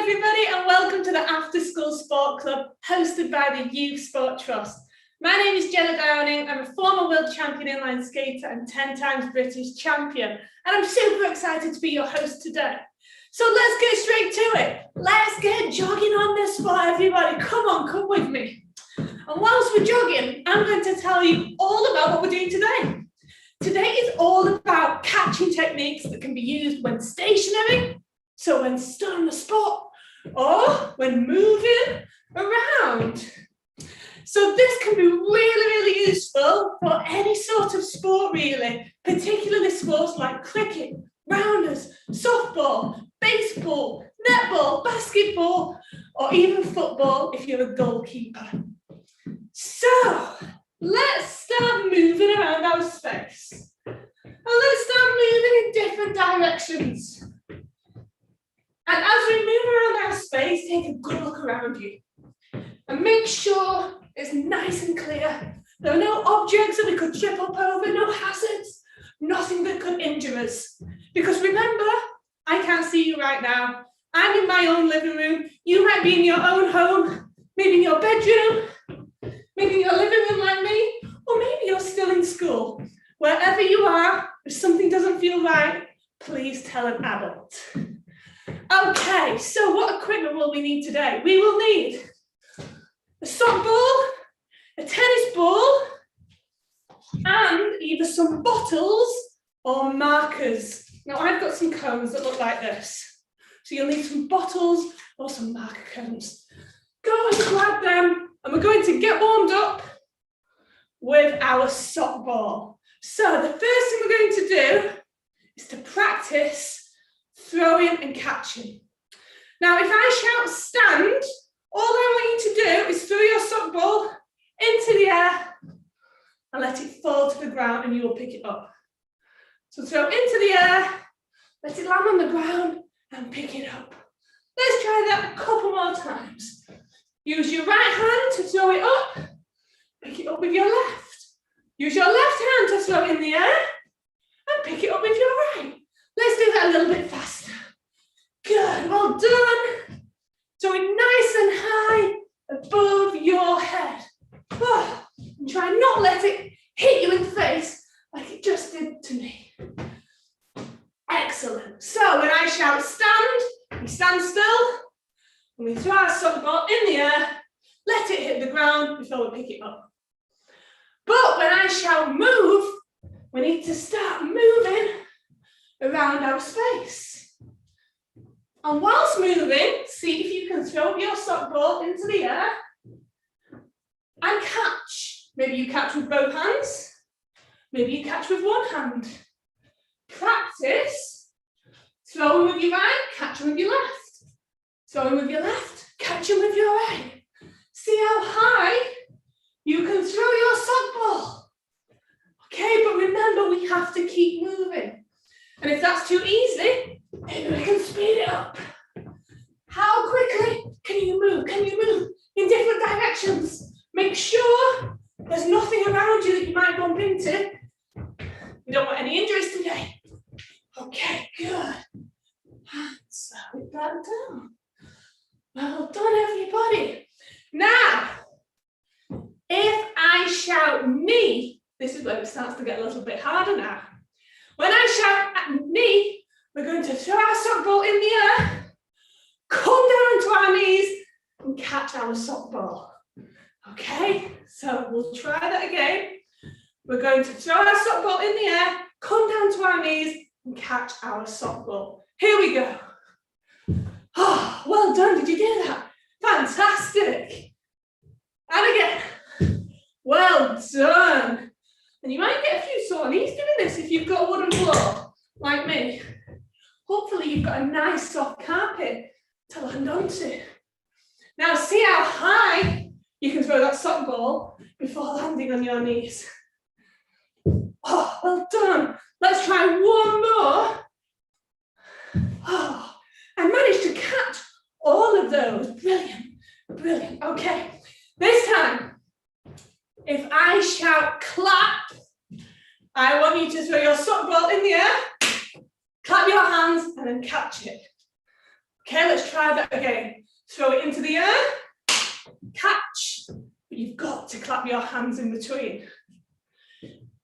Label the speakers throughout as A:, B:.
A: everybody, and welcome to the After School Sport Club hosted by the Youth Sport Trust. My name is Jenna. I'm a former world champion inline skater and 10 times British champion, and I'm super excited to be your host today. So let's get straight to it. Let's get jogging on this spot, everybody. Come on, come with me. And whilst we're jogging, I'm going to tell you all about what we're doing today. Today is all about catching techniques that can be used when stationary, so when stood on the spot, or when moving around. So this can be really useful for any sort of sport really, particularly sports like cricket, rounders, softball, baseball, netball, basketball, or even football if you're a goalkeeper. So let's start moving around our space. And let's start moving in different directions. And as we move around our space, take a good look around you. And make sure it's nice and clear. There are no objects that we could trip up over, no hazards, nothing that could injure us. Because remember, I can't see you right now. I'm in my own living room. You might be in your own home, maybe in your bedroom, maybe in your living room like me, or maybe you're still in school. Wherever you are, if something doesn't feel right, please tell an adult. Okay, so what equipment will we need today? We will need a softball, a tennis ball, and either some bottles or markers. Now I've got some cones that look like this. So you'll need some bottles or some marker cones. Go and grab them, and we're going to get warmed up with our softball. So the first thing we're going to do is to practice throwing and catching. Now, if I shout stand, all I want you to do is throw your softball into the air and let it fall to the ground, and you will pick it up. So throw into the air, let it land on the ground and pick it up. Let's try that a couple more times. Use your right hand to throw it up, pick it up with your left. Use your left hand to throw it in the air and pick it up with your right. Let's do that a little bit faster. Good, well done. So it's nice and high above your head. And try not let it hit you in the face like it just did to me. Excellent. So when I shout stand, we stand still. When we throw our softball in the air, let it hit the ground before we pick it up. But when I shout move, we need to start moving around our space. And whilst moving, see if you can throw your softball into the air and catch. Maybe you catch with both hands. Maybe you catch with one hand. Practice throwing with your right, catching with your left. Throwing with your left, catching with your right. See how high you can throw your softball. Okay, but remember, we have to keep moving. And if that's too easy, maybe we can speed it up. How quickly can you move? Can you move in different directions? Make sure there's nothing around you that you might bump into. We don't want any injuries today. Okay, good. And slow it back down. Well done, everybody. Now, if I shout me, this is where it starts to get a little bit harder now. When I shout at me, we're going to throw our softball in the air, come down to our knees, and catch our softball. Okay, so we'll try that again. We're going to throw our softball in the air, come down to our knees, and catch our softball. Here we go. Oh, well done. Did you do that? Fantastic. And again. Well done. And you might get a few sore knees doing this if you've got a wooden floor, like me. Hopefully you've got a nice soft carpet to land onto. Now see how high you can throw that softball before landing on your knees. Oh, well done. Let's try one more. Oh, I managed to catch all of those. Brilliant, brilliant. Okay, this time, if I shout clap, I want you to throw your softball in the air, clap your hands, and then catch it. Okay, let's try that again. Throw it into the air, catch, but you've got to clap your hands in between.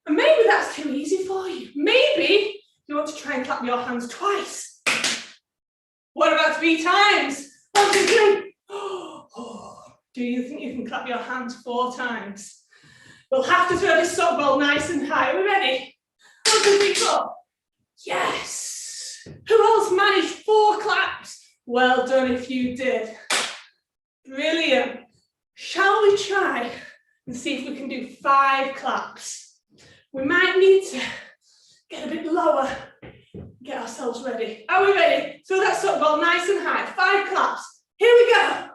A: And maybe that's too easy for you. Maybe you want to try and clap your hands twice. What about 3 times? 1, 2, 3. Oh, do you think you can clap your hands 4 times? We'll have to throw this sock ball nice and high. Are we ready? 1, 2, 3, 4. Yes. Who else managed 4 claps? Well done if you did. Brilliant. Shall we try and see if we can do 5 claps? We might need to get a bit lower, get ourselves ready. Are we ready? Throw that sock ball nice and high. 5 claps. Here we go.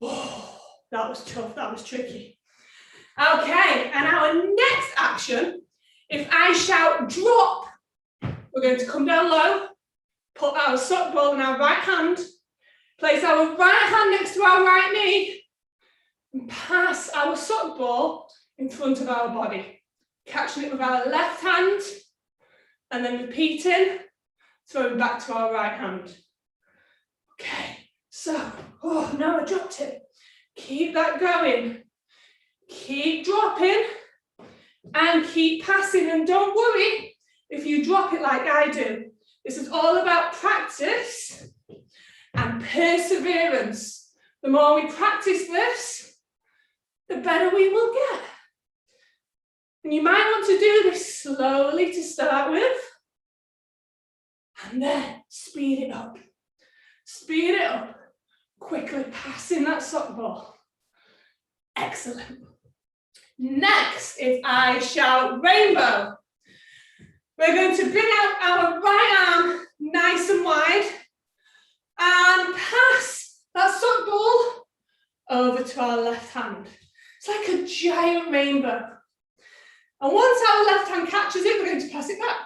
A: Oh, that was tough. That was tricky. Okay, and our next action, if I shout drop, we're going to come down low, put our sock ball in our right hand, place our right hand next to our right knee, and pass our sock ball in front of our body. Catching it with our left hand, and then repeating, throwing back to our right hand. Okay, so, oh, now I dropped it. Keep that going. Keep dropping and keep passing, and don't worry if you drop it like I do. This is all about practice and perseverance. The more we practice this, the better we will get. And you might want to do this slowly to start with, and then speed it up. Speed it up, quickly passing that sock ball. Excellent. Next, if I shout rainbow, we're going to bring out our right arm nice and wide and pass that sock ball over to our left hand. It's like a giant rainbow. And once our left hand catches it, we're going to pass it back.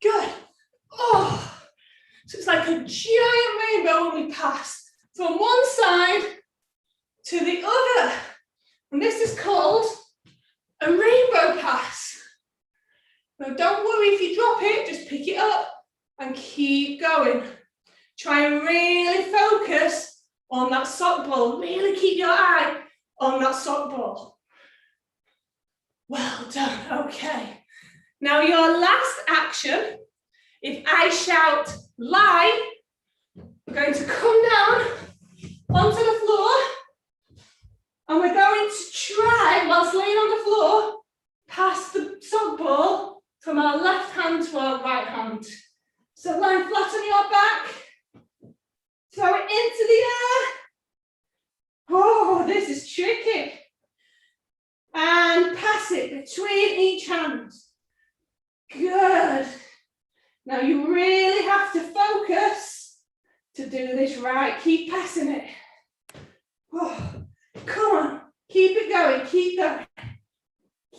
A: Good. Oh, so it's like a giant rainbow when we pass from one side to the other. And this is called a rainbow pass. Now don't worry if you drop it, just pick it up and keep going. Try and really focus on that sock ball. Really keep your eye on that sock ball. Well done, okay. Now your last action, if I shout lie, we're going to come down onto the floor. And we're going to try, whilst laying on the floor, pass the sock ball from our left hand to our right hand. So lying flat on your back, throw it into the air. Oh, this is tricky. And pass it between each hand. Good. Now you really have to focus to do this right. Keep passing it. Oh. Come on, keep it going, keep going.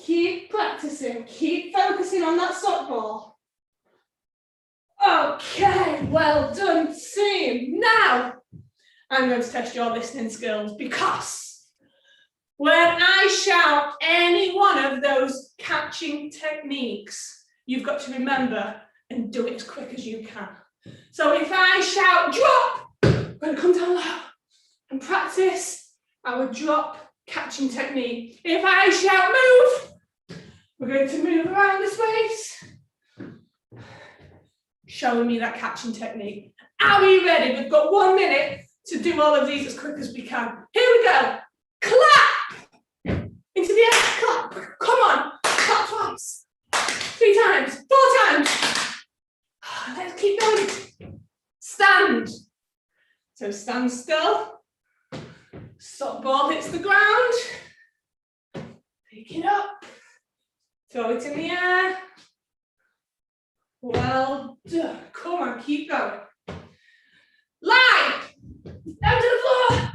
A: Keep practicing, keep focusing on that sock ball. Okay, well done, team. Now, I'm going to test your listening skills because when I shout any one of those catching techniques, you've got to remember and do it as quick as you can. So if I shout drop, I'm going to come down low and practice our drop catching technique. If I shout move, we're going to move around the space, showing me that catching technique. Are we ready? We've got 1 minute to do all of these as quick as we can. Here we go. Clap! Into the air, clap. Come on, clap twice. 3 times, 4 times. Let's keep going. Stand. So stand still. Sock ball hits the ground. Pick it up. Throw it in the air. Well done. Come on, keep going. Lie. Down to the floor.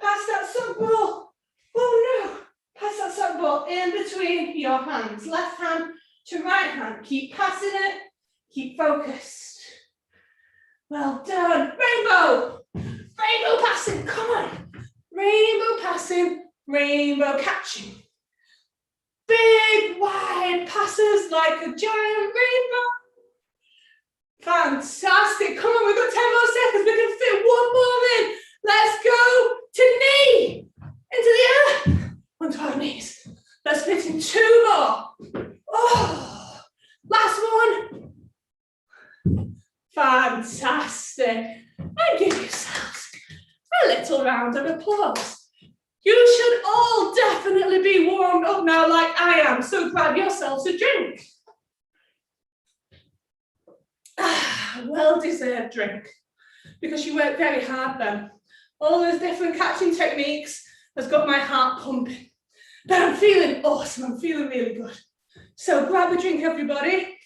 A: Pass that sock ball. Oh no. Pass that sock ball in between your hands. Left hand to right hand. Keep passing it. Keep focused. Well done. Rainbow. Rainbow passing. Come on. Rainbow passing. Rainbow catching. Big wide passes like a giant rainbow. Fantastic. Come on, we've got 10 more seconds. We can fit one more in. Let's go to knee. Into the air. Onto our knees. Let's fit in 2 more. Oh, last one. Fantastic. And give yourselves a little round of applause. You should all definitely be warmed up now like I am, so grab yourselves a drink. Well-deserved drink, because you worked very hard then. All those different catching techniques has got my heart pumping. But I'm feeling awesome, I'm feeling really good. So grab a drink, everybody.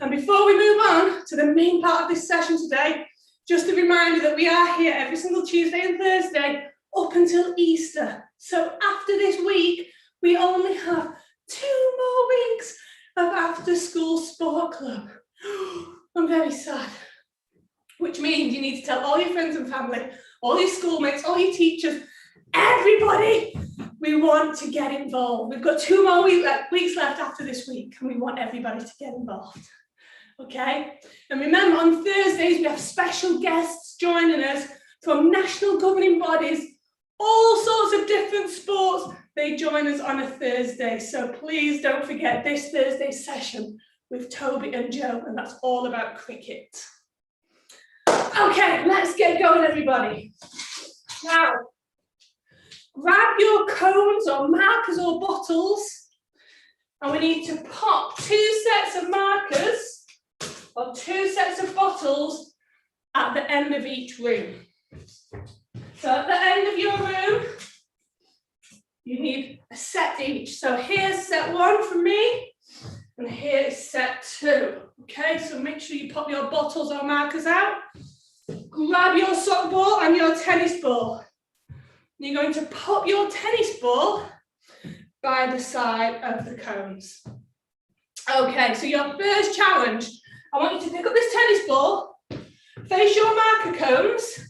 A: And before we move on to the main part of this session today, just a reminder that we are here every single Tuesday and Thursday up until Easter. So after this week, we only have 2 more weeks of after school sport club. I'm very sad. Which means you need to tell all your friends and family, all your schoolmates, all your teachers, everybody, we want to get involved. We've got 2 more weeks left after this week, and we want everybody to get involved. Okay? And remember, on Thursdays, we have special guests joining us from national governing bodies, all sorts of different sports. They join us on a Thursday. So please don't forget this Thursday session with Toby and Joe, and that's all about cricket. Okay, let's get going, everybody. Now, grab your cones or markers or bottles, and we need to pop 2 sets of markers or 2 sets of bottles at the end of each room. So at the end of your room, you need a set each. So here's set 1 from me, and here's set 2. Okay, so make sure you pop your bottles or markers out. Grab your soccer ball and your tennis ball. You're going to pop your tennis ball by the side of the cones. Okay, so your first challenge, I want you to pick up this tennis ball, face your marker cones,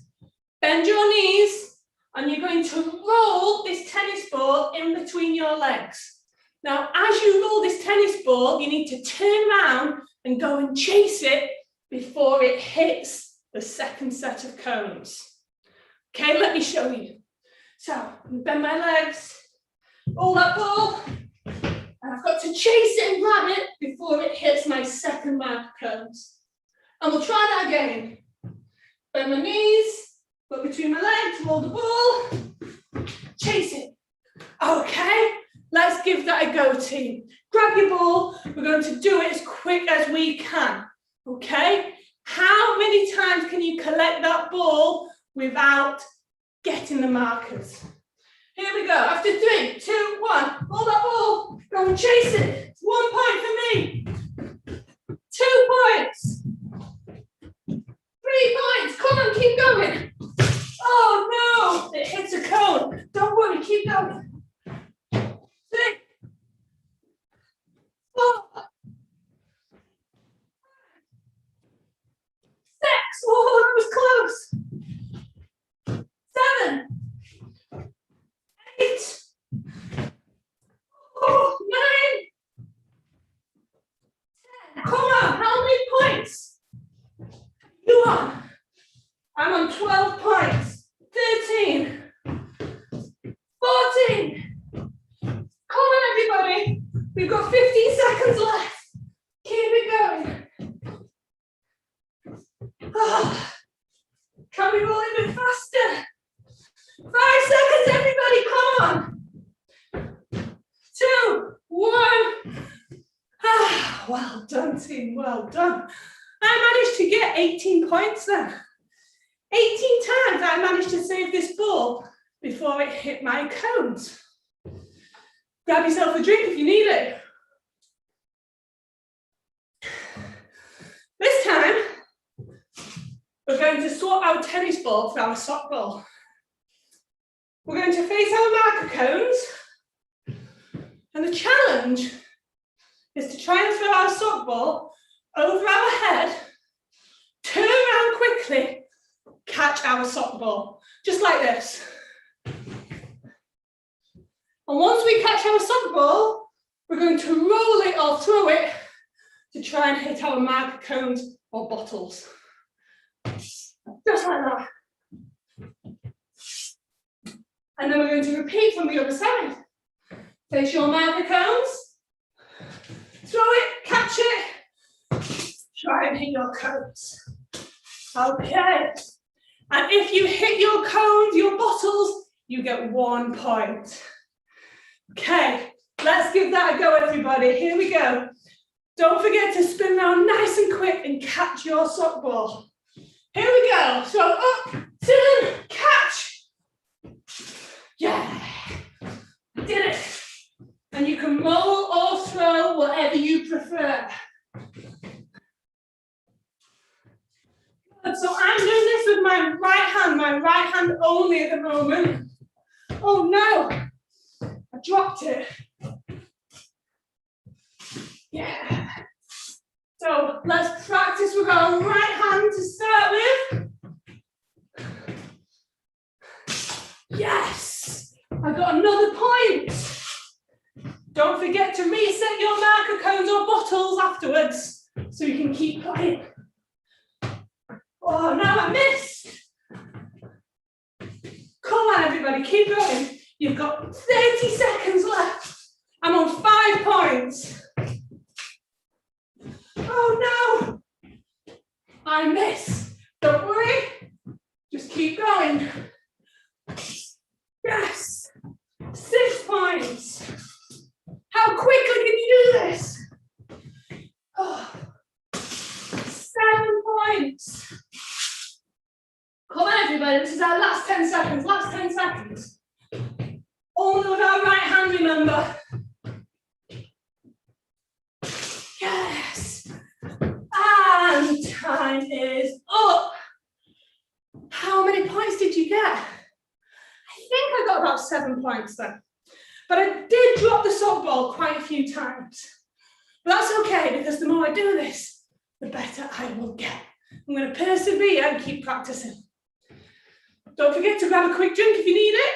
A: bend your knees, and you're going to roll this tennis ball in between your legs. Now, as you roll this tennis ball, you need to turn around and go and chase it before it hits the second set of cones. Okay, let me show you. So, bend my legs, roll that ball, and I've got to chase it and grab it before it hits my second marker cones. And we'll try that again. Bend my knees, put between my legs, roll the ball, chase it. Okay, let's give that a go, team. Grab your ball, we're going to do it as quick as we can, okay? How many times can you collect that ball without getting the markers? Here we go. After 3, 2, 1, hold that ball, go and chase it. It's 1 point for me. 2 points. 3 points. Come on, keep going. Oh no, it hits a cone. Don't worry, keep going. 6, 4. Oh, that was close. 7, 8, oh, 9, 10. Come on, how many points? You on? I'm on 12 points. 13, 14. Come on, everybody. We've got 15 seconds left. Keep it going. Oh, can we roll a bit faster? 5 seconds, everybody, come on. 2, 1. Ah, well done, team, well done. I managed to get 18 points then. 18 times I managed to save this ball before it hit my cones. Grab yourself a drink if you need it. This time, we're going to swap our tennis ball for our sock ball. We're going to face our marker cones, and the challenge is to try and throw our sock ball over our head, turn around quickly, catch our sock ball, just like this. And once we catch our sock ball, we're going to roll it or throw it to try and hit our marker cones or bottles. Just like that. And then we're going to repeat from the other side. Face your marker cones, throw it, catch it, try and hit your cones. Okay. And if you hit your cones, your bottles, you get 1 point. Okay, let's give that a go, everybody. Here we go. Don't forget to spin around nice and quick and catch your sock ball. Here we go. So up, turn, catch. Yeah, did it. And you can roll or throw, whatever you prefer. Good. So I'm doing this with my right hand only at the moment. Oh no, I dropped it. Yeah. So let's practice with our right hand to start with. Yes, I got another point. Don't forget to reset your marker cones or bottles afterwards so you can keep playing. Oh, now I missed. Come on, everybody, keep going. You've got 30 seconds left. I'm on 5 points. Oh no, I missed. Don't worry, just keep going. Yes, 6 points. How quickly can you do this? Oh, 7 points. Come on, everybody, this is our last 10 seconds, last 10 seconds. Only with our right hand, remember. Yes. And time is up. How many points did you get? I think I got about 7 points then. But I did drop the sock ball quite a few times. But that's okay, because the more I do this, the better I will get. I'm going to persevere and keep practicing. Don't forget to grab a quick drink if you need it.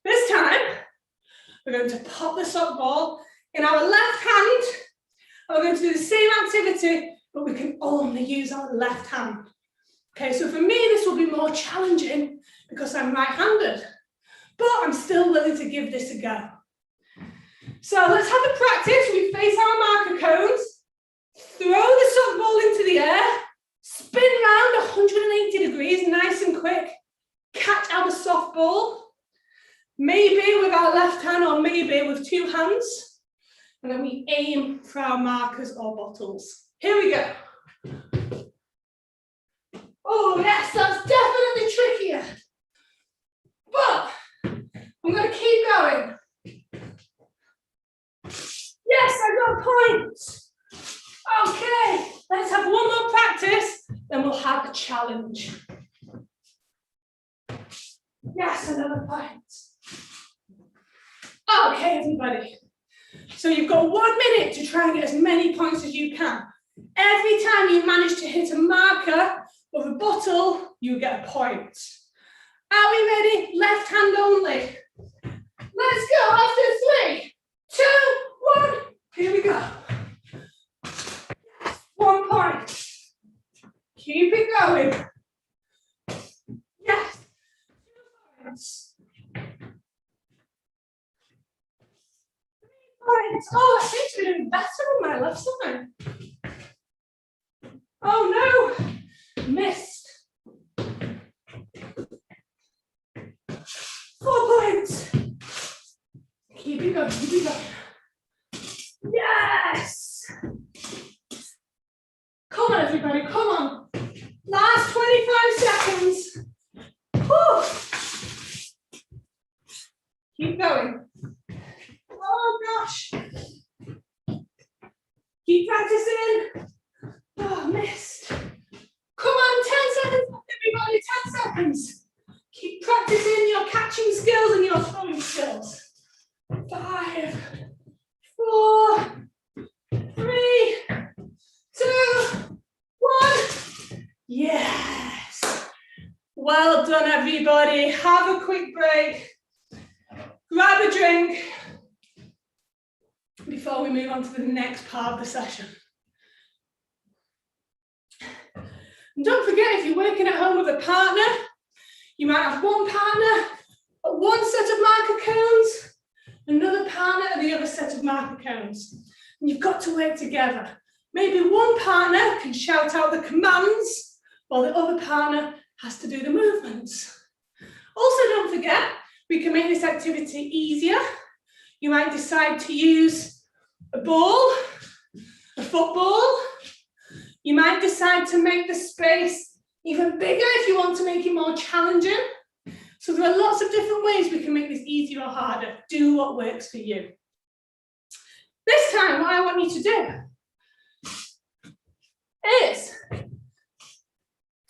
A: This time, we're going to pop the sock ball in our left hand. And we're going to do the same activity, but we can only use our left hand. Okay, so for me, this will be more challenging because I'm right-handed. But I'm still willing to give this a go. So let's have a practice. We face our marker cones, throw the sock ball into the air, spin round 180 degrees, nice and quick, catch our softball, maybe with our left hand or maybe with 2 hands, and then we aim for our markers or bottles. Here we go. Oh yes, that's definitely trickier. But I'm going to keep going. Yes, I got a point. Okay, let's have one more practice, then we'll have a challenge. Yes, another point. Okay, everybody. So you've got 1 minute to try and get as many points as you can. Every time you manage to hit a marker or a bottle, you get a point. Are we ready? Left hand only. Let's go after 3, 2, 1. Here we go. 1 point. Keep it going. Yes. 2 points. 3 points. Oh, I seem to be doing better on my left side. Oh no. Missed. 4 points. Keep it going, keep it going. Yes! Come on, everybody, come on. Last 25 seconds. Whew. Keep going. Oh gosh. Keep practicing. Oh, missed. Come on, 10 seconds left, everybody, 10 seconds. Keep practicing your catching skills and your throwing skills. 5, 4, 3, 2, 1. Yes. Well done, everybody. Have a quick break. Grab a drink. before we move on to the next part of the session. And don't forget, if you're working at home with a partner, you might have one partner at one set of marker cones, another partner at the other set of marker cones. And you've got to work together. Maybe one partner can shout out the commands while the other partner has to do the movements. Also, don't forget, we can make this activity easier. You might decide to use a ball, a football. You might decide to make the space even bigger if you want to make it more challenging. So there are lots of different ways we can make this easier or harder. Do what works for you. This time, what I want you to do is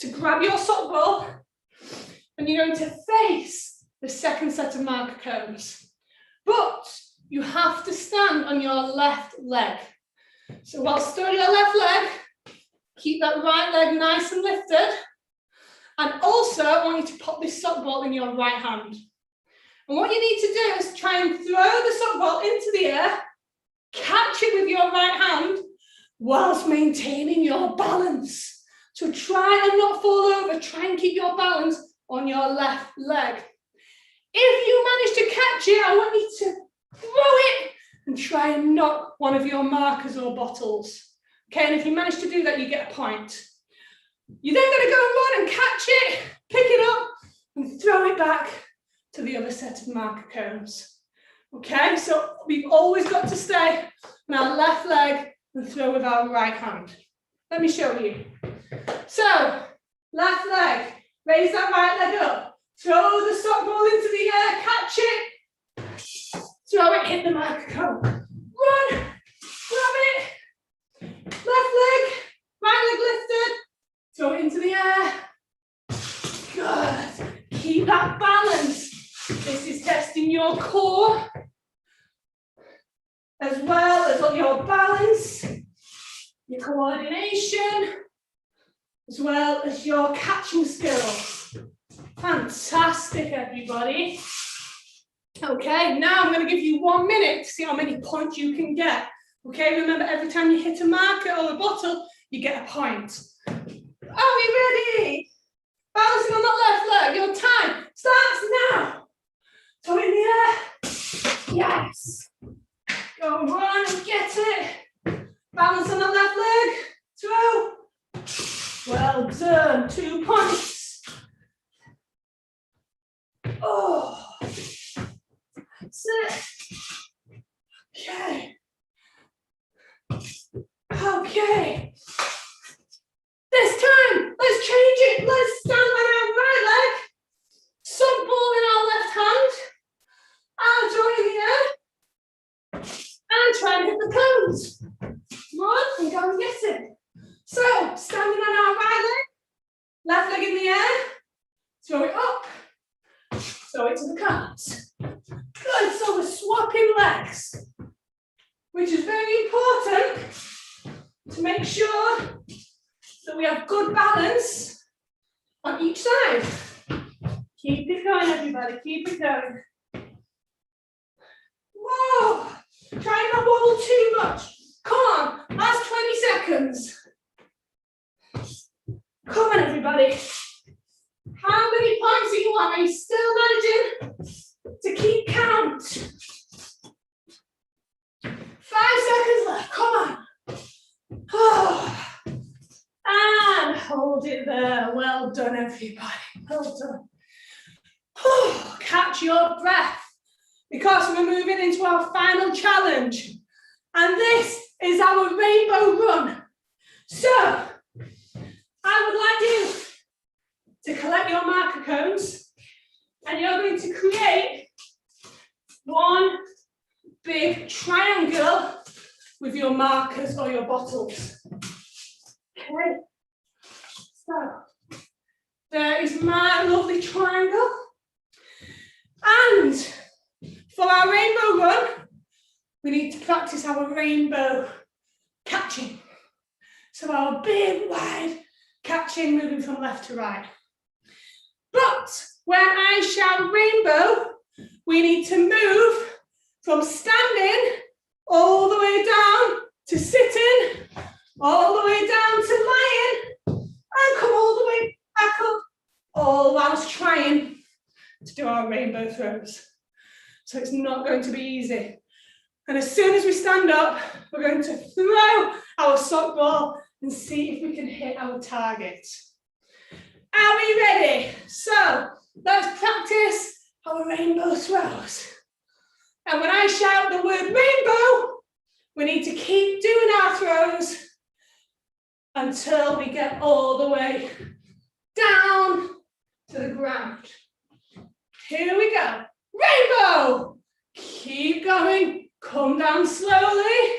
A: to grab your sock ball and you're going to face the second set of marker cones. But you have to stand on your left leg. So while still on your left leg, keep that right leg nice and lifted. And also, I want you to pop this sock ball in your right hand. And what you need to do is try and throw the sock ball into the air, catch it with your right hand, whilst maintaining your balance. So try and not fall over, try and keep your balance on your left leg. If you manage to catch it, I want you to throw it and try and knock one of your markers or bottles. Okay, and if you manage to do that, you get a point. You're then going to go and run and catch it, pick it up, and throw it back to the other set of marker cones. Okay, so we've always got to stay on our left leg and throw with our right hand. Let me show you. So, left leg, raise that right leg up, throw the sock ball into the air, catch it, throw it, hit the marker cone. Run, grab it, left leg, right leg lifted, throw it into the air. Good. Keep that balance. This is testing your core as well as your balance, your coordination, as well as your catching skills. Fantastic, everybody. Okay, now I'm going to give you 1 minute to see how many points you can get. Okay, remember, every time you hit a marker or a bottle, you get a point. Are we ready? Balancing on the left leg. Your time starts now. Throw it in the air. Yes. Go run and get it. Balance on the left leg. Throw. Well done. 2 points. Oh. That's it. Okay. Okay. This time, let's change it. Let's stand on our right leg. Sock ball in our left hand. And throw it in the air. And try and hit the cones. Run and go and get it. So, standing on our right leg. Left leg in the air. Throw it up. Throw it to the cones. Good. So we're swapping legs, which is very important to make sure that we have good balance on each side. Keep it going, everybody. Keep it going. Whoa! Try not to wobble too much. Come on. Last 20 seconds. Come on, everybody. How many points do you want? Are you still managing to keep count? 5 seconds left. Come on. Oh. And hold it there. Well done, everybody. Well done. Oh, catch your breath, because we're moving into our final challenge. And this is our rainbow run. So, I would like you to collect your marker cones, and you're going to create one big triangle with your markers or your bottles. Okay, so there is my lovely triangle. And for our rainbow run, we need to practice our rainbow catching. So our big, wide catching, moving from left to right. But when I shout rainbow, we need to move from standing all to sitting, all the way down to lying, and come all the way back up, all whilst trying to do our rainbow throws. So it's not going to be easy. And as soon as we stand up, we're going to throw our sock ball and see if we can hit our target. Are we ready? So let's practice our rainbow throws. And when I shout the word rainbow, we need to keep doing our throws until we get all the way down to the ground. Here we go. Rainbow. Keep going. Come down slowly.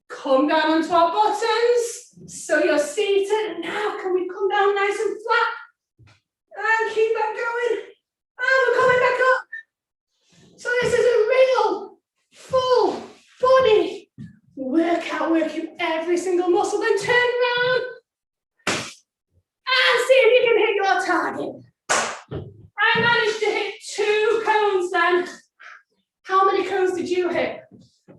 A: Come down onto our bottoms. So you're seated. Now can we come down nice and flat? And keep that going. And we're coming back up. So this is a real full body workout, working every single muscle. Then turn around and see if you can hit your target. I managed to hit 2 cones then. How many cones did you hit?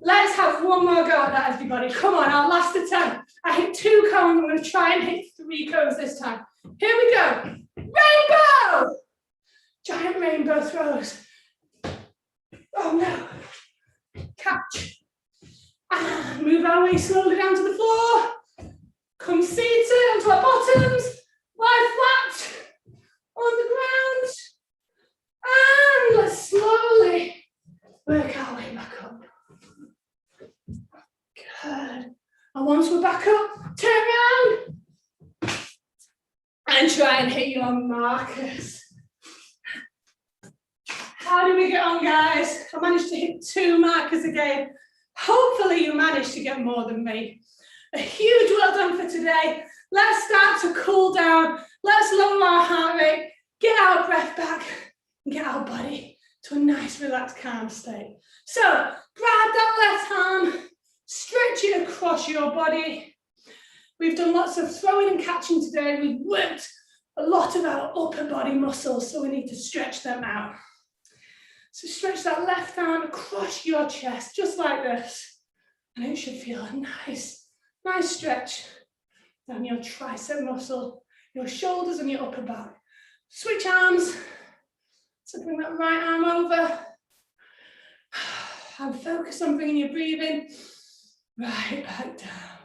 A: Let's have one more go at that, everybody. Come on, our last attempt. I hit 2 cones. I'm going to try and hit 3 cones this time. Here we go. Rainbow! Giant rainbow throws. Oh no. Catch. And move our way slowly down to the floor. Come seated onto our bottoms. Lie flat on the ground. And let's slowly work our way back up. Good. And once we're back up, turn around and try and hit your markers. How did we get on, guys? I managed to hit 2 markers again. Hopefully you managed to get more than me. A huge well done for today. Let's start to cool down. Let's lower our heart rate, get our breath back, and get our body to a nice, relaxed, calm state. So grab that left arm, stretch it across your body. We've done lots of throwing and catching today. We've worked a lot of our upper body muscles, so we need to stretch them out. So stretch that left arm across your chest, just like this. And it should feel a nice stretch down your tricep muscle, your shoulders and your upper back. Switch arms. So bring that right arm over. And focus on bringing your breathing right back down.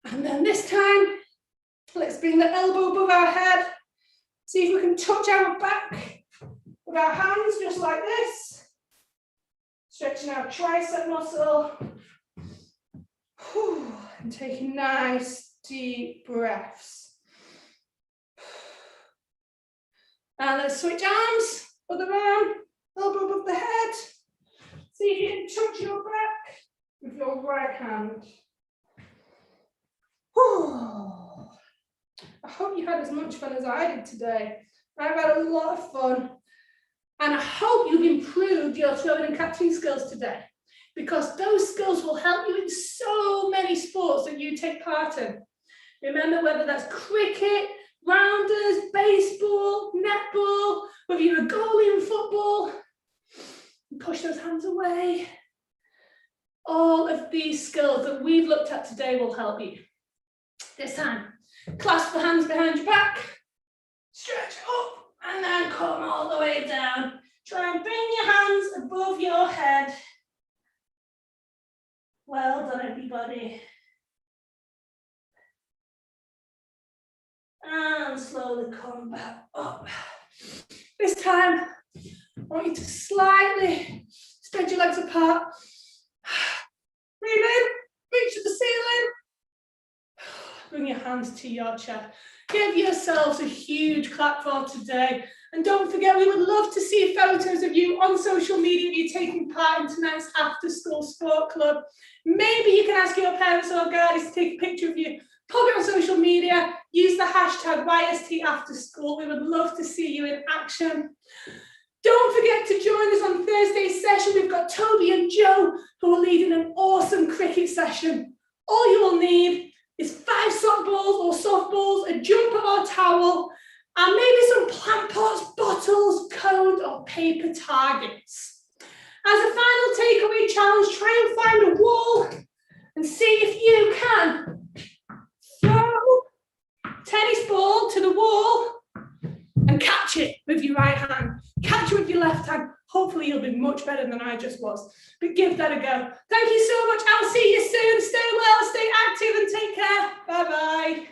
A: And then this time, let's bring the elbow above our head. See if we can touch our back with our hands, just like this. Stretching our tricep muscle. And taking nice, deep breaths. And let's switch arms. Other arm, elbow above the head. See if you can touch your back with your right hand. I hope you had as much fun as I did today. I've had a lot of fun. And I hope you've improved your throwing and catching skills today, because those skills will help you in so many sports that you take part in. Remember, whether that's cricket, rounders, baseball, netball, whether you're a goalie in football, push those hands away. All of these skills that we've looked at today will help you. This time, clasp the hands behind your back, stretch up, and then come all the way down. Try and bring your hands above your head. Well done, everybody. And slowly come back up. This time, I want you to slightly spread your legs apart. Breathe in, reach to the ceiling. Bring your hands to your chest. Give yourselves a huge clap for today. And don't forget, we would love to see photos of you on social media of you taking part in tonight's after school sport club. Maybe you can ask your parents or guardians to take a picture of you, pop it on social media, use the hashtag #YSTAfterSchool. We would love to see you in action. Don't forget to join us on Thursday's session. We've got Toby and Joe who are leading an awesome cricket session. All you will need is 5 soft balls or softballs, a jumper or towel, and maybe some plant pots, bottles, cones, or paper targets. As a final takeaway challenge, try and find a wall last time. Hopefully you'll be much better than I just was. But give that a go. Thank you so much. I'll see you soon. Stay well, stay active, and take care. Bye-bye.